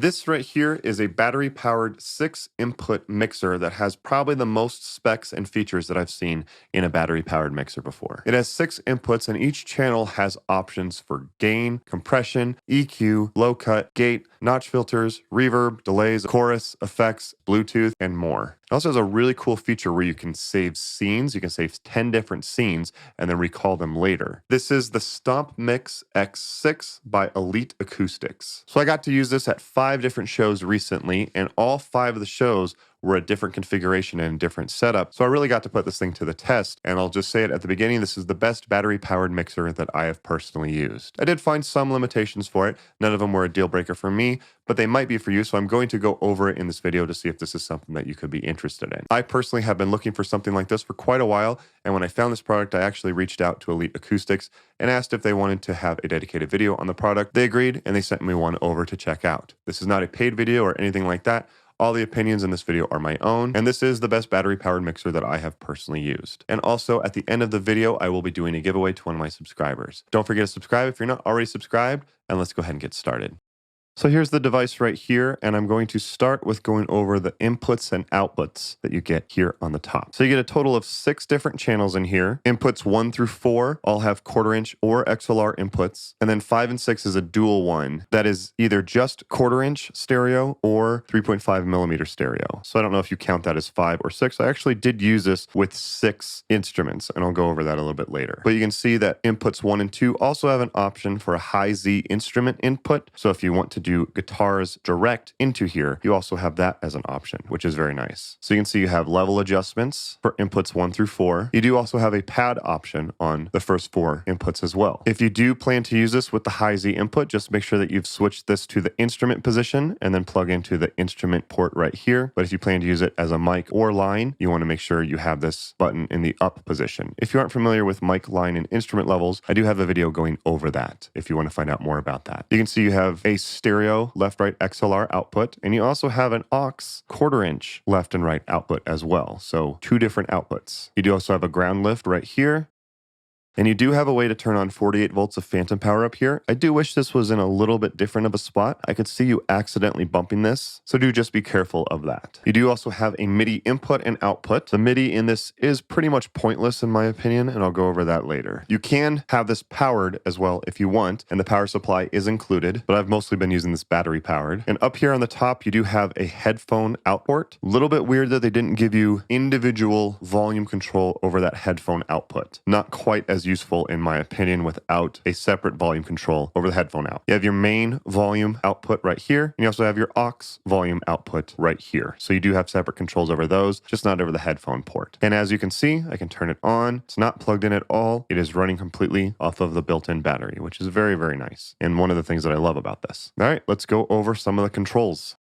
This right here is a battery-powered 6-input mixer that has probably the most specs and features that I've seen in a battery-powered mixer before. It has 6 inputs and each channel has options for gain, compression, EQ, low cut, gate, notch filters, reverb, delays, chorus, effects, Bluetooth, and more. It also has a really cool feature where you can save scenes. You can save 10 different scenes and then recall them later. This is the StompMix X6 by Elite Acoustics. So I got to use this at 5 different shows recently, and all 5 of the shows were a different configuration and different setup. So I really got to put this thing to the test, and I'll just say it at the beginning, this is the best battery-powered mixer that I have personally used. I did find some limitations for it. None of them were a deal breaker for me, but they might be for you, so I'm going to go over it in this video to see if this is something that you could be interested in. I personally have been looking for something like this for quite a while, and when I found this product, I actually reached out to Elite Acoustics and asked if they wanted to have a dedicated video on the product. They agreed, and they sent me one over to check out. This is not a paid video or anything like that. All the opinions in this video are my own, and this is the best battery-powered mixer that I have personally used. And also, at the end of the video, I will be doing a giveaway to one of my subscribers. Don't forget to subscribe if you're not already subscribed, and let's go ahead and get started. So here's the device right here, and I'm going to start with going over the inputs and outputs that you get here on the top. So you get a total of 6 different channels in here. Inputs 1 through 4 all have 1/4 inch or XLR inputs, and then 5 and 6 is a dual one that is either just 1/4 inch stereo or 3.5 millimeter stereo. So I don't know if you count that as 5 or 6. I actually did use this with 6 instruments, and I'll go over that a little bit later. But you can see that inputs 1 and 2 also have an option for a high Z instrument input. So if you want to do guitars direct into here, you also have that as an option, which is very nice. So you can see you have level adjustments for inputs 1 through 4. You do also have a pad option on the first 4 inputs as well. If you do plan to use this with the high Z input, just make sure that you've switched this to the instrument position and then plug into the instrument port right here. But if you plan to use it as a mic or line, you want to make sure you have this button in the up position. If you aren't familiar with mic, line, and instrument levels, I do have a video going over that if you want to find out more about that. You can see you have a stereo left-right XLR output, and you also have an aux 1/4 inch left and right output as well. So 2 different outputs. You do also have a ground lift right here. And you do have a way to turn on 48 volts of phantom power up here. I do wish this was in a little bit different of a spot. I could see you accidentally bumping this, so do just be careful of that. You do also have a MIDI input and output. The MIDI in this is pretty much pointless in my opinion, and I'll go over that later. You can have this powered as well if you want, and the power supply is included, but I've mostly been using this battery powered. And up here on the top, you do have a headphone output. A little bit weird that they didn't give you individual volume control over that headphone output. Not quite as useful in my opinion without a separate volume control over the headphone out. You have your main volume output right here, and you also have your aux volume output right here. So you do have separate controls over those, just not over the headphone port. And as you can see, I can turn it on. It's not plugged in at all. It is running completely off of the built-in battery, which is very, very nice. And one of the things that I love about this. All right, let's go over some of the controls.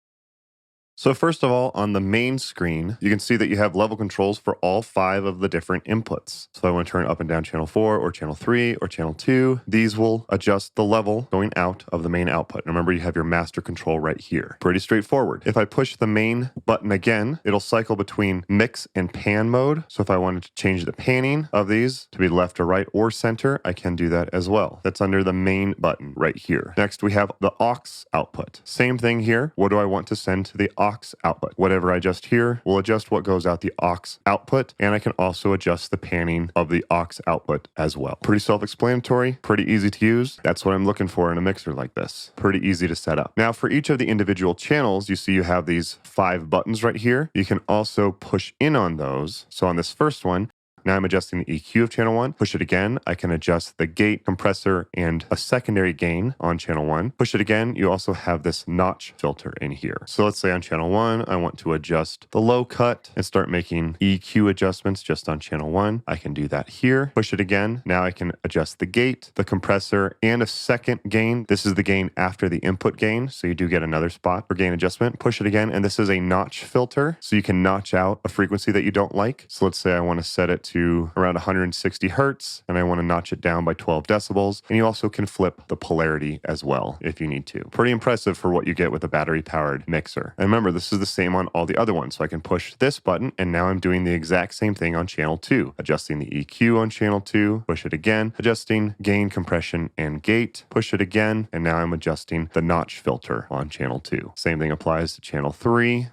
So first of all, on the main screen, you can see that you have level controls for all 5 of the different inputs. So if I want to turn up and down channel 4 or channel 3 or channel 2, these will adjust the level going out of the main output. And remember, you have your master control right here. Pretty straightforward. If I push the main button again, it'll cycle between mix and pan mode. So if I wanted to change the panning of these to be left or right or center, I can do that as well. That's under the main button right here. Next, we have the aux output. Same thing here. What do I want to send to the aux output? Whatever I adjust here will adjust what goes out the aux output, and I can also adjust the panning of the aux output as well. Pretty self-explanatory, pretty easy to use. That's what I'm looking for in a mixer like this. Pretty easy to set up. Now for each of the individual channels, you see you have these 5 buttons right here. You can also push in on those. So on this first one, now I'm adjusting the EQ of channel 1. Push it again. I can adjust the gate, compressor, and a secondary gain on channel 1. Push it again. You also have this notch filter in here. So let's say on channel 1, I want to adjust the low cut and start making EQ adjustments just on channel 1. I can do that here. Push it again. Now I can adjust the gate, the compressor, and a second gain. This is the gain after the input gain. So you do get another spot for gain adjustment. Push it again. And this is a notch filter. So you can notch out a frequency that you don't like. So let's say I want to set it to around 160 hertz, and I want to notch it down by 12 decibels. And you also can flip the polarity as well if you need to. Pretty impressive for what you get with a battery-powered mixer. And remember, this is the same on all the other ones. So I can push this button, and now I'm doing the exact same thing on channel 2. Adjusting the EQ on channel 2, push it again, adjusting gain, compression, and gate, push it again, and now I'm adjusting the notch filter on channel 2. Same thing applies to channel 3,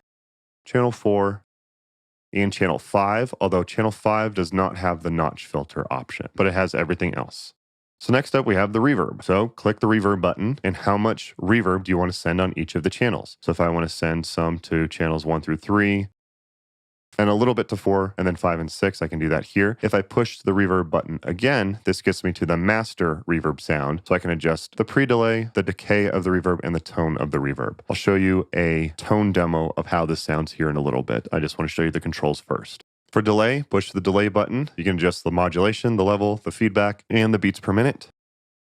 channel 4, and channel 5, although channel 5 does not have the notch filter option, but it has everything else. So next up, we have the reverb. So click the reverb button, and how much reverb do you want to send on each of the channels? So if I want to send some to channels 1 through 3, and a little bit to 4, and then 5 and 6, I can do that here. If I push the reverb button again, this gets me to the master reverb sound, so I can adjust the pre-delay, the decay of the reverb, and the tone of the reverb. I'll show you a tone demo of how this sounds here in a little bit. I just want to show you the controls first. For delay, push the delay button. You can adjust the modulation, the level, the feedback, and the beats per minute.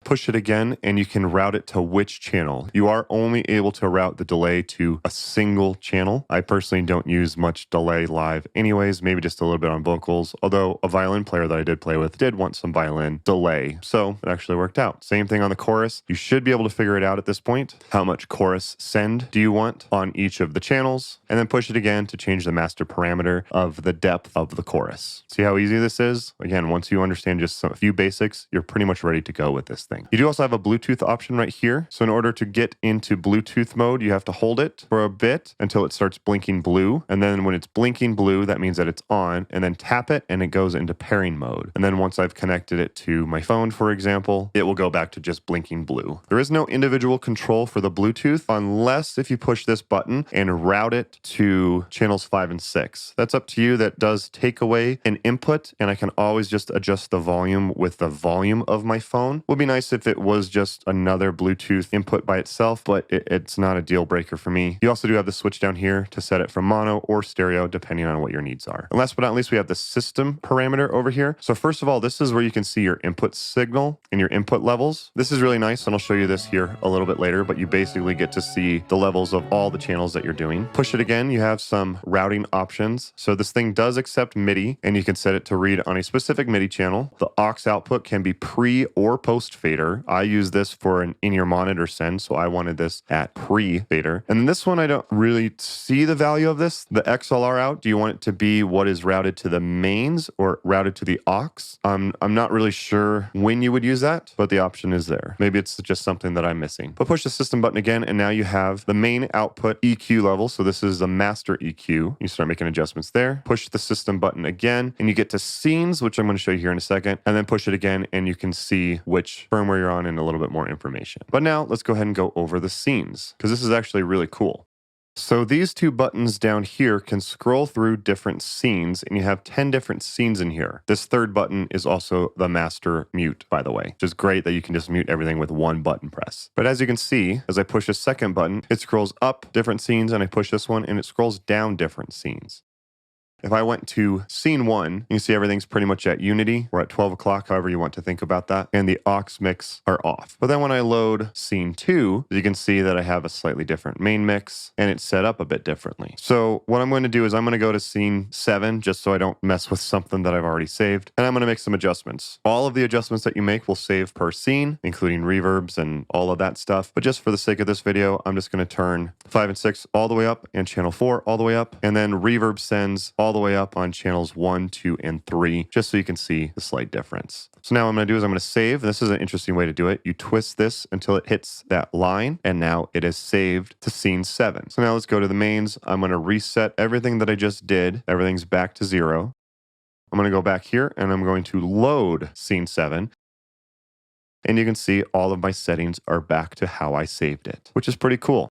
Push it again, and you can route it to which channel. You are only able to route the delay to a single channel. I personally don't use much delay live anyways, maybe just a little bit on vocals, although a violin player that I did play with did want some violin delay, so it actually worked out. Same thing on the chorus. You should be able to figure it out at this point. How much chorus send do you want on each of the channels? And then push it again to change the master parameter of the depth of the chorus. See how easy this is? Again, once you understand just a few basics, you're pretty much ready to go with this thing. You do also have a Bluetooth option right here. So in order to get into Bluetooth mode, you have to hold it for a bit until it starts blinking blue. And then when it's blinking blue, that means that it's on, and then tap it and it goes into pairing mode. And then once I've connected it to my phone, for example, it will go back to just blinking blue. There is no individual control for the Bluetooth unless if you push this button and route it to channels 5 and 6. That's up to you. That does take away an input, and I can always just adjust the volume with the volume of my phone. Would be nice if it was just another Bluetooth input by itself, but it's not a deal breaker for me. You also do have the switch down here to set it from mono or stereo, depending on what your needs are. And last but not least, we have the system parameter over here. So first of all, this is where you can see your input signal and your input levels. This is really nice, and I'll show you this here a little bit later, but you basically get to see the levels of all the channels that you're doing. Push it again, you have some routing options. So this thing does accept MIDI, and you can set it to read on a specific MIDI channel. The aux output can be pre or post fader. I use this for an in-ear monitor send, so I wanted this at pre-fader. And then this one, I don't really see the value of this. The XLR out, do you want it to be what is routed to the mains or routed to the aux? I'm not really sure when you would use that, but the option is there. Maybe it's just something that I'm missing. But push the system button again, and now you have the main output EQ level. So this is the master EQ. You start making adjustments there. Push the system button again, and you get to scenes, which I'm going to show you here in a second, and then push it again, and you can see which firmware you're on and a little bit more information. But now let's go ahead and go over the scenes, because this is actually really cool. So these two buttons down here can scroll through different scenes, and you have 10 different scenes in here. This third button is also the master mute, by the way, which is great that you can just mute everything with one button press. But as you can see, as I push a second button, it scrolls up different scenes, and I push this one and it scrolls down different scenes. If I went to scene 1, you see everything's pretty much at unity. We're at 12 o'clock, however you want to think about that. And the aux mix are off. But then when I load scene 2, you can see that I have a slightly different main mix, and it's set up a bit differently. So what I'm going to do is I'm going to go to scene 7, just so I don't mess with something that I've already saved. And I'm going to make some adjustments. All of the adjustments that you make will save per scene, including reverbs and all of that stuff. But just for the sake of this video, I'm just going to turn 5 and 6 all the way up and channel 4 all the way up. And then reverb sends all the way up on channels 1, 2, and 3, just so you can see the slight difference. So now what I'm going to do is I'm going to save. This is an interesting way to do it. You twist this until it hits that line, and now it is saved to scene 7. So now let's go to the mains. I'm going to reset everything that I just did. Everything's back to 0. I'm going to go back here, and I'm going to load scene 7. And you can see all of my settings are back to how I saved it, which is pretty cool.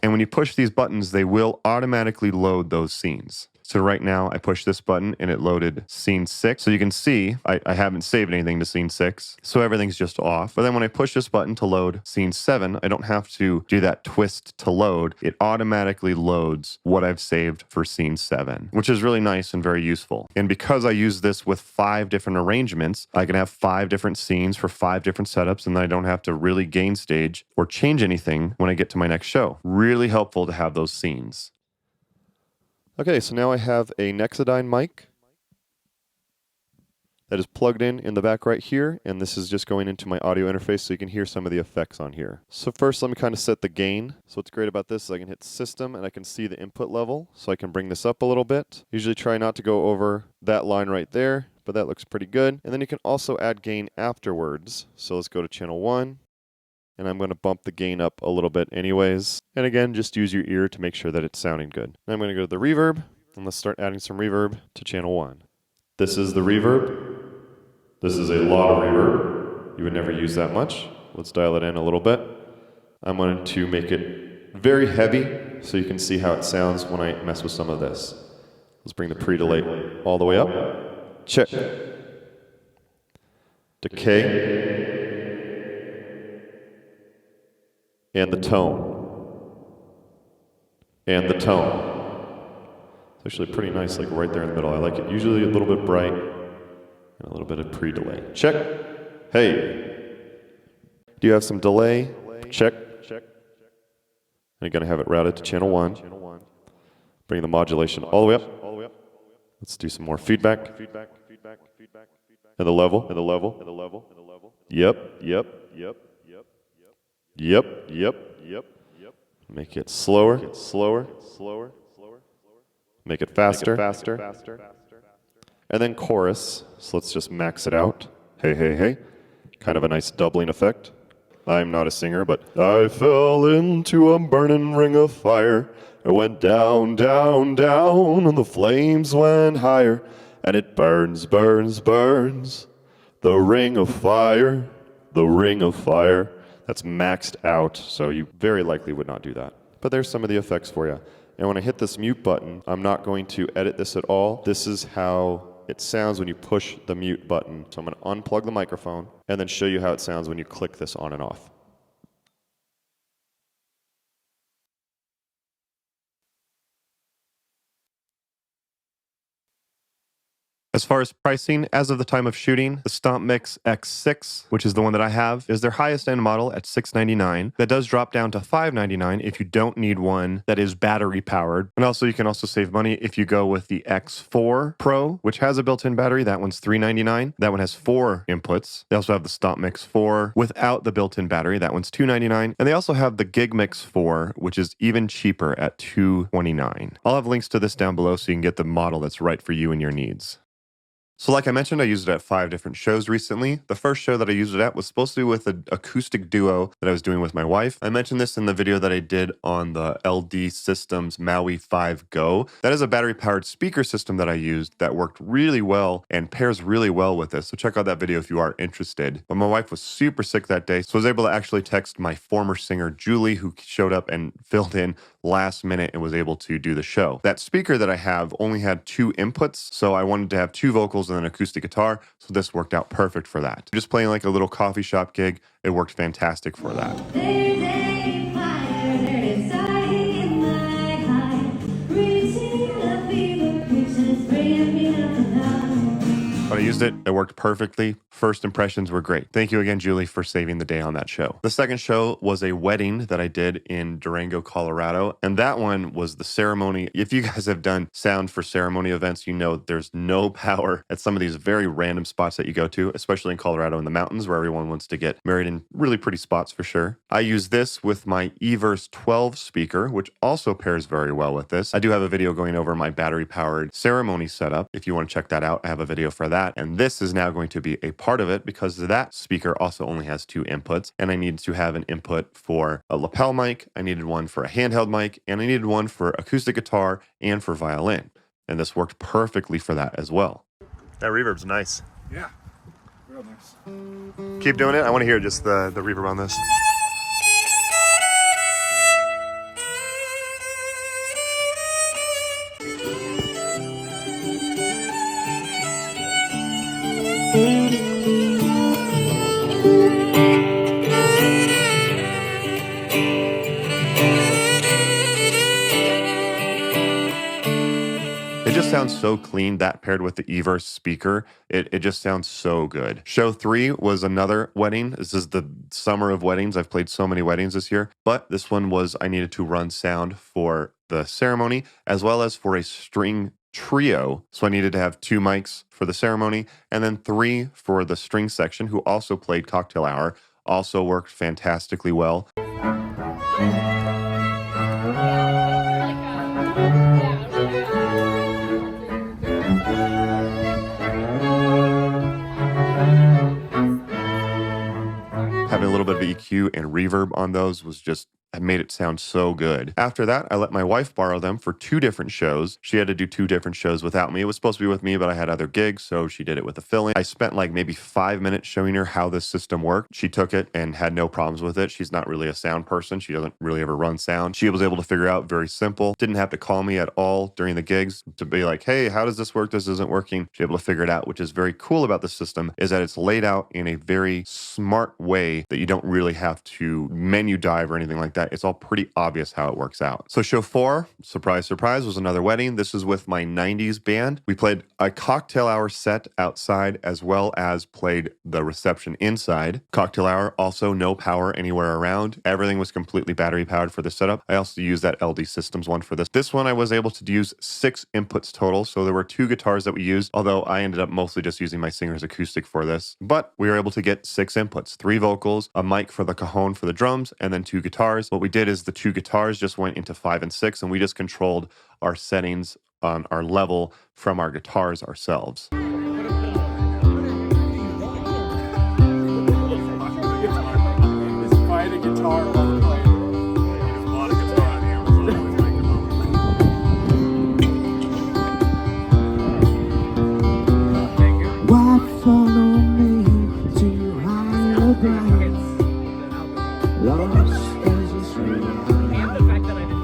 And when you push these buttons, they will automatically load those scenes. So right now I push this button and it loaded scene 6. So you can see I haven't saved anything to scene 6. So everything's just off. But then when I push this button to load scene 7, I don't have to do that twist to load. It automatically loads what I've saved for scene 7, which is really nice and very useful. And because I use this with 5 different arrangements, I can have 5 different scenes for 5 different setups, and then I don't have to really gain stage or change anything when I get to my next show. Really helpful to have those scenes. Okay, so now I have a Nexodyne mic, that is plugged in the back right here, and this is just going into my audio interface so you can hear some of the effects on here. So first let me kind of set the gain. So what's great about this is I can hit system and I can see the input level, so I can bring this up a little bit. Usually try not to go over that line right there, but that looks pretty good. And then you can also add gain afterwards. So let's go to channel 1, and I'm going to bump the gain up a little bit anyways. And again, just use your ear to make sure that it's sounding good. Now I'm going to go to the reverb, and let's start adding some reverb to channel 1. This is the reverb. This is a lot of reverb. You would never use that much. Let's dial it in a little bit. I'm going to make it very heavy so you can see how it sounds when I mess with some of this. Let's bring the pre-delay all the way up. Check. Decay. And the tone. And the tone. It's actually pretty nice, like right there in the middle. I like it. Usually a little bit bright. And a little bit of pre-delay. Check. Hey. Do you have some delay? Check. And you're going to have it routed to channel 1. Bring the modulation all the way up. Let's do some more feedback. And the level. Yep. Make it slower. Make it faster. And then chorus, so let's just max it out. Hey. Kind of a nice doubling effect. I'm not a singer, but I fell into a burning ring of fire. I went down, and the flames went higher. And it burns. The ring of fire. That's maxed out, so you very likely would not do that. But there's some of the effects for you. And when I hit this mute button, I'm not going to edit this at all. This is how it sounds when you push the mute button. So I'm going to unplug the microphone and then show you how it sounds when you click this on and off. As far as pricing, as of the time of shooting, the StompMix X6, which is the one that I have, is their highest end model at $699. That does drop down to $599 if you don't need one that is battery powered. And also you can also save money if you go with the X4 Pro, which has a built-in battery. That one's $399. That one has 4 inputs. They also have the StompMix 4 without the built-in battery. That one's $299. And they also have the GigMix 4, which is even cheaper at $229. I'll have links to this down below so you can get the model that's right for you and your needs. So like I mentioned, I used it at 5 different shows recently. The first show that I used it at was supposed to be with an acoustic duo that I was doing with my wife. I mentioned this in the video that I did on the LD Systems Maui 5 Go. That is a battery-powered speaker system that I used that worked really well and pairs really well with this. So check out that video if you are interested. But my wife was super sick that day, so I was able to actually text my former singer, Julie, who showed up and filled in last minute and was able to do the show. That speaker that I have only had 2 inputs, so I wanted to have 2 vocals and an acoustic guitar, so this worked out perfect for that. Just playing like a little coffee shop gig, it worked fantastic for that. When I used it, it worked perfectly. First impressions were great. Thank you again, Julie, for saving the day on that show. The second show was a wedding that I did in Durango, Colorado, and that one was the ceremony. If you guys have done sound for ceremony events, you know there's no power at some of these very random spots that you go to, especially in Colorado in the mountains where everyone wants to get married in really pretty spots for sure. I use this with my EVERSE 12 speaker, which also pairs very well with this. I do have a video going over my battery-powered ceremony setup. If you want to check that out, I have a video for that. And this is now going to be a part of it because that speaker also only has 2 inputs, and I needed to have an input for a lapel mic, I needed one for a handheld mic, and I needed one for acoustic guitar and for violin. And this worked perfectly for that as well. That reverb's nice. Yeah, real nice. Keep doing it. I want to hear just the reverb on this. It just sounds so clean, that paired with the EVERSE speaker, it just sounds so good. Show 3 was another wedding. This is the summer of weddings. I've played so many weddings this year, but this one was I needed to run sound for the ceremony as well as for a string trio. So I needed to have 2 mics for the ceremony and then 3 for the string section, who also played Cocktail Hour. Also worked fantastically well. Having a little bit of EQ and reverb on those was just, I made it sound so good. After that, I let my wife borrow them for 2 different shows. She had to do 2 different shows without me. It was supposed to be with me, but I had other gigs, so she did it with the fill-in. I spent like maybe 5 minutes showing her how this system worked. She took it and had no problems with it. She's not really a sound person. She doesn't really ever run sound. She was able to figure out very simple. Didn't have to call me at all during the gigs to be like, hey, how does this work? This isn't working. She was able to figure it out, which is very cool about the system, is that it's laid out in a very smart way that you don't really have to menu dive or anything like that. It's all pretty obvious how it works out. So show 4, surprise, surprise, was another wedding. This is with my 90s band. We played a cocktail hour set outside as well as played the reception inside. Cocktail hour, also no power anywhere around. Everything was completely battery powered for the setup. I also used that LD Systems one for this. This one I was able to use 6 inputs total. So there were 2 guitars that we used, although I ended up mostly just using my singer's acoustic for this. But we were able to get 6 inputs, 3 vocals, a mic for the cajon for the drums, and then 2 guitars. What we did is the 2 guitars just went into 5 and 6, and we just controlled our settings on our level from our guitars ourselves.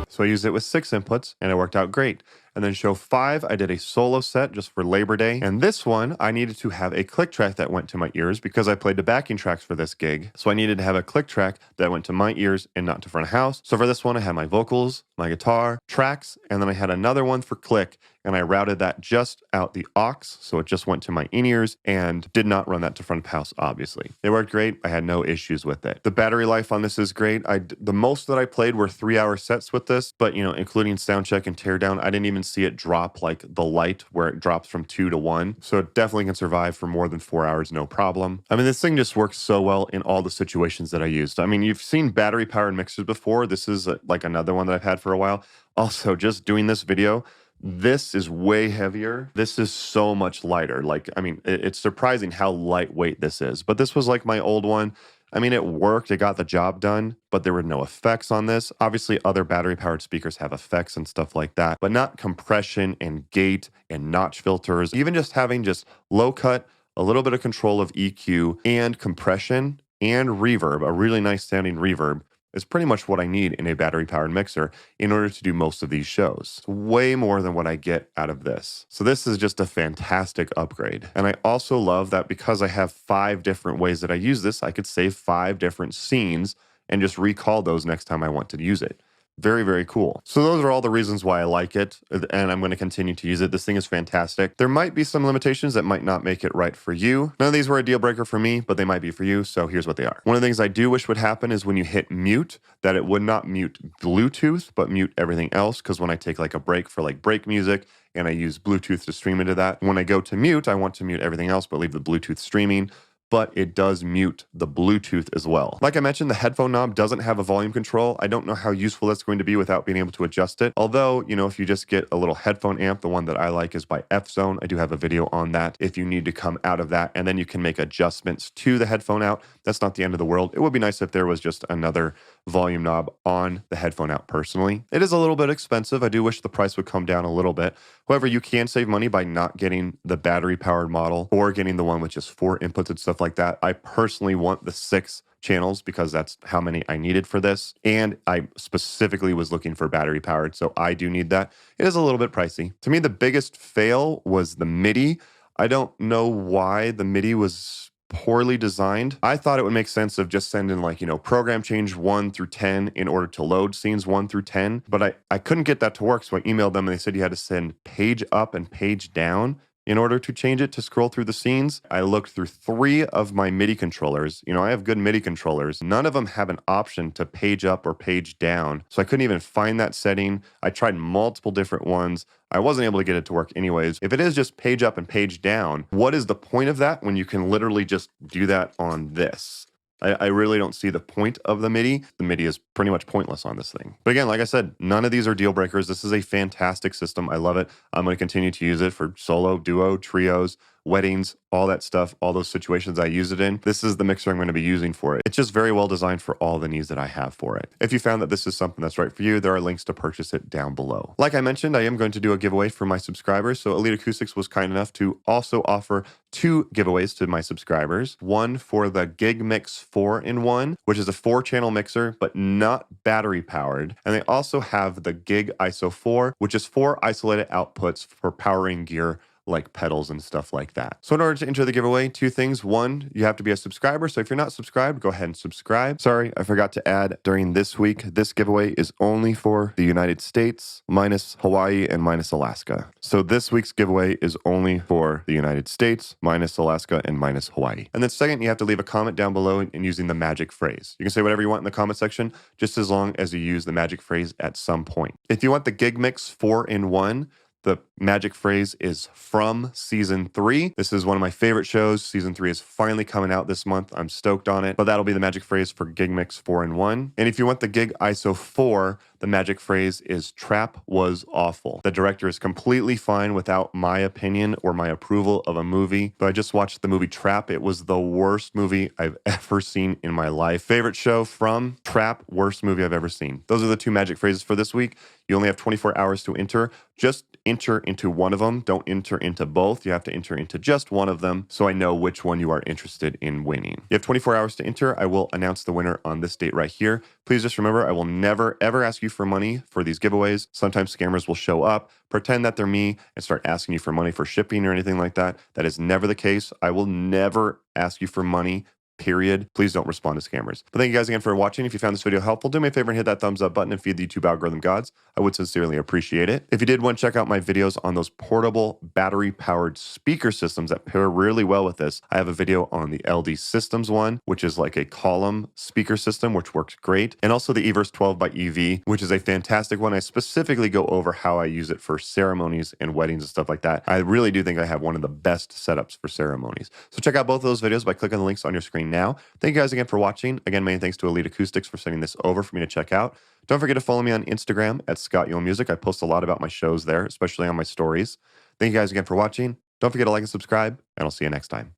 So I used it with 6 inputs and it worked out great. And then show 5, I did a solo set just for Labor Day. And this one, I needed to have a click track that went to my ears because I played the backing tracks for this gig. So I needed to have a click track that went to my ears and not to front of house. So for this one, I had my vocals, my guitar, tracks, and then I had another one for click. And I routed that just out the aux, so it just went to my in-ears and did not run that to front of house, obviously. It worked great. I had no issues with it. The battery life on this is great. The most that I played were 3-hour sets with this, but you know, including sound check and teardown, I didn't even see it drop like the light where it drops from 2 to 1. So it definitely can survive for more than 4 hours, no problem. I mean, this thing just works so well in all the situations that I used. I mean, you've seen battery powered mixers before. This is like another one that I've had for a while. Also, just doing this video, this is way heavier. This is so much lighter. Like, I mean, it's surprising how lightweight this is. But this was like my old one. I mean, it worked. It got the job done, but there were no effects on this. Obviously, other battery-powered speakers have effects and stuff like that, but not compression and gate and notch filters. Even just having just low cut, a little bit of control of EQ and compression and reverb, a really nice sounding reverb, is pretty much what I need in a battery-powered mixer in order to do most of these shows. It's way more than what I get out of this. So this is just a fantastic upgrade. And I also love that because I have 5 different ways that I use this, I could save 5 different scenes and just recall those next time I want to use it. Very, very cool. So those are all the reasons why I like it, and I'm going to continue to use it. This thing is fantastic. There might be some limitations that might not make it right for you. None of these were a deal breaker for me, but they might be for you, so here's what they are. One of the things I do wish would happen is when you hit mute, that it would not mute Bluetooth, but mute everything else, because when I take like a break for like break music, and I use Bluetooth to stream into that, when I go to mute, I want to mute everything else, but leave the Bluetooth streaming. But it does mute the Bluetooth as well. Like I mentioned, the headphone knob doesn't have a volume control. I don't know how useful that's going to be without being able to adjust it. Although, you know, if you just get a little headphone amp, the one that I like is by FZone. I do have a video on that if you need to come out of that, and then you can make adjustments to the headphone out. That's not the end of the world. It would be nice if there was just another volume knob on the headphone out personally. It is a little bit expensive. I do wish the price would come down a little bit. However, you can save money by not getting the battery powered model or getting the one with just 4 inputs and stuff like that. I personally want the 6 channels because that's how many I needed for this. And I specifically was looking for battery powered, so I do need that. It is a little bit pricey. To me, the biggest fail was the MIDI. I don't know why the MIDI was poorly designed. I thought it would make sense of just sending like, you know, program change 1 through 10 in order to load scenes 1 through 10, but I couldn't get that to work. So I emailed them and they said you had to send page up and page down in order to change it to scroll through the scenes. I looked through 3 of my MIDI controllers. You know, I have good MIDI controllers. None of them have an option to page up or page down. So I couldn't even find that setting. I tried multiple different ones. I wasn't able to get it to work anyways. If it is just page up and page down, what is the point of that when you can literally just do that on this? I really don't see the point of the MIDI. The MIDI is pretty much pointless on this thing. But again, like I said, none of these are deal breakers. This is a fantastic system. I love it. I'm going to continue to use it for solo, duo, trios, weddings, all that stuff, all those situations I use it in. This is the mixer I'm going to be using for it. It's just very well designed for all the needs that I have for it. If you found that this is something that's right for you, there are links to purchase it down below. Like I mentioned, I am going to do a giveaway for my subscribers. So Elite Acoustics was kind enough to also offer 2 giveaways to my subscribers. One for the Gig Mix 4-in-1, which is a 4-channel mixer, but not battery powered. And they also have the Gig ISO 4, which is 4 isolated outputs for powering gear like pedals and stuff like that. So in order to enter the giveaway, 2 things. 1, you have to be a subscriber. So if you're not subscribed, go ahead and subscribe. Sorry, I forgot to add during this week, this giveaway is only for the United States, minus Hawaii and minus Alaska. So this week's giveaway is only for the United States, minus Alaska and minus Hawaii. And then second, you have to leave a comment down below and using the magic phrase. You can say whatever you want in the comment section, just as long as you use the magic phrase at some point. If you want the Gig Mix 4-in-1, the magic phrase is from season 3. This is one of my favorite shows. Season 3 is finally coming out this month. I'm stoked on it, but that'll be the magic phrase for Gig Mix 4-in-1. And if you want the Gig ISO 4, the magic phrase is trap was awful. The director is completely fine without my opinion or my approval of a movie, but I just watched the movie Trap. It was the worst movie I've ever seen in my life. Favorite show from Trap, worst movie I've ever seen. Those are the 2 magic phrases for this week. You only have 24 hours to enter. Just enter into one of them. Don't enter into both. You have to enter into just one of them so I know which one you are interested in winning. You have 24 hours to enter. I will announce the winner on this date right here. Please just remember, I will never, ever ask you for money for these giveaways. Sometimes scammers will show up, pretend that they're me, and start asking you for money for shipping or anything like that. That is never the case. I will never ask you for money, period. Please don't respond to scammers. But thank you guys again for watching. If you found this video helpful, do me a favor and hit that thumbs up button and feed the YouTube algorithm gods. I would sincerely appreciate it. If you did want to check out my videos on those portable battery powered speaker systems that pair really well with this, I have a video on the LD Systems one, which is like a column speaker system, which works great. And also the EVERSE 12 by EV, which is a fantastic one. I specifically go over how I use it for ceremonies and weddings and stuff like that. I really do think I have one of the best setups for ceremonies. So check out both of those videos by clicking the links on your screen now. Thank you guys again for watching. Again, many thanks to Elite Acoustics for sending this over for me to check out. Don't forget to follow me on Instagram at ScottYoleMusic. I post a lot about my shows there, especially on my stories. Thank you guys again for watching. Don't forget to like and subscribe, and I'll see you next time.